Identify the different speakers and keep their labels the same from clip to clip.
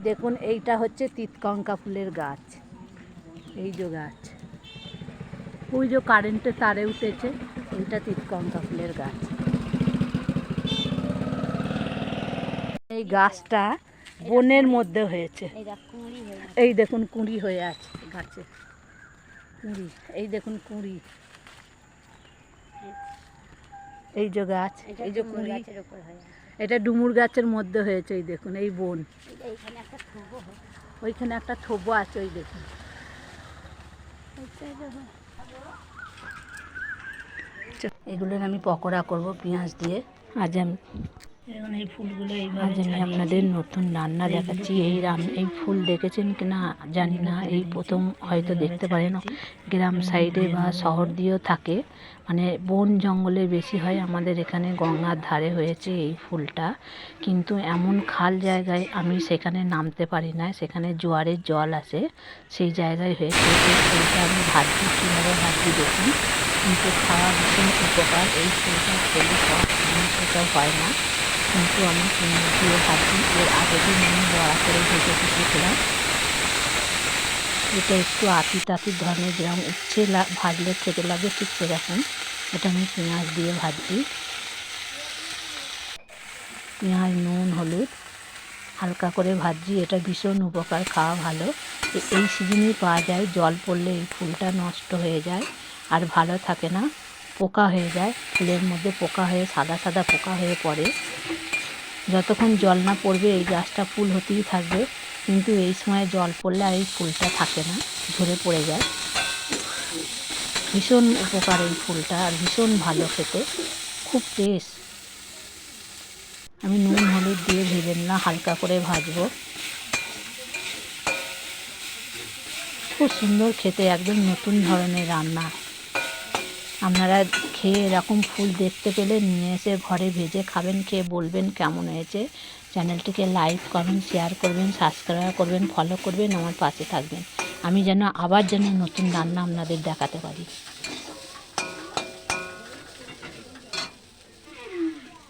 Speaker 1: দেখুন এইটা হচ্ছে তিতকঙ্কা ফুলের গাছ, এই যে গাছ, ওই যে কারেন্টের তারে উঠেছে, এইটা তিতকঙ্কা ফুলের গাছ। এই গাছটা বনের মধ্যে হয়েছে, এই দেখুন কুঁড়ি হয়ে আছে গাছে, কুঁড়ি, এই দেখুন কুঁড়ি, এই যে গাছ, এই যে কুঁড়ি, এটা ডুমুর গাছের মধ্যে হয়েছে, এই দেখুন এই বন, ওইখানে একটা থোবো আছে, ওই দেখুন। এগুলোর আমি পকোড়া করব পেঁয়াজ দিয়ে। আজ আমি এই ফুলগুলো আজ আমি আপনাদের নতুন রান্না দেখাচ্ছি। এই ফুল দেখেছেন কি না জানি না, এই প্রথম হয়তো দেখতে পারেন। গ্রাম সাইডে বা শহর দিয়েও থাকে, মানে বন জঙ্গলে বেশি হয়। আমাদের এখানে গঙ্গার ধারে হয়েছে এই ফুলটা, কিন্তু এমন খাল জায়গায় আমি সেখানে নামতে পারি না, সেখানে জোয়ারের জল আসে, সেই জায়গায় হয়েছে। এই ফুলটা আমি ভাবছি কীভাবে ভাবছি দেখুন, কিন্তু খাওয়া ভীষণ উপকার। এই ফুলটা খেলে সব সমস্যাটাও হয় না, কিন্তু আমি পেঁয়াজ দিয়ে ভাজি, এর আগের দিন আমি বড়া করে ভেজে শিখেছিলাম। এটা একটু আতি তাঁতি ধরনের, যেরকম উচ্ছে ভাজলে খেতে লাগে ঠিক সেরকম। এটা আমি পেঁয়াজ দিয়ে ভাজি, পেঁয়াজ নুন হলুদ হালকা করে ভাজি। এটা ভীষণ উপকার, খাওয়া ভালো। এই সিজনেই পাওয়া যায়, জল পড়লে এই ফুলটা নষ্ট হয়ে যায় আর ভালো থাকে না, পোকা হয়ে যায়, ফুলের মধ্যে পোকা হয়ে সাদা সাদা পোকা হয়ে পড়ে। যতক্ষণ জল না পড়বে এই গাছটা ফুল হতেই থাকবে, কিন্তু এই সময় জল পড়লে আর এই ফুলটা থাকে না, ঝরে পড়ে যায়। ভীষণ উপকার এই ফুলটা, আর ভীষণ ভালো খেতে, খুব টেস্ট। আমি নুন হলুদ দিয়ে ভেজে নিলাম, হালকা করে ভাজবো। খুব সুন্দর খেতে, একদম নতুন ধরনের রান্না। আপনারা খেয়ে এরকম ফুল দেখতে পেলে নিয়ে এসে ঘরে ভেজে খাবেন, খেয়ে বলবেন কেমন হয়েছে। চ্যানেলটিকে লাইক কমেন্ট শেয়ার করবেন, সাবস্ক্রাইব করবেন, ফলো করবেন, আমার পাশে থাকবেন, আমি আবার নতুন রান্না আপনাদের দেখাতে পারি।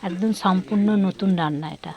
Speaker 1: একদম সম্পূর্ণ নতুন রান্না এটা।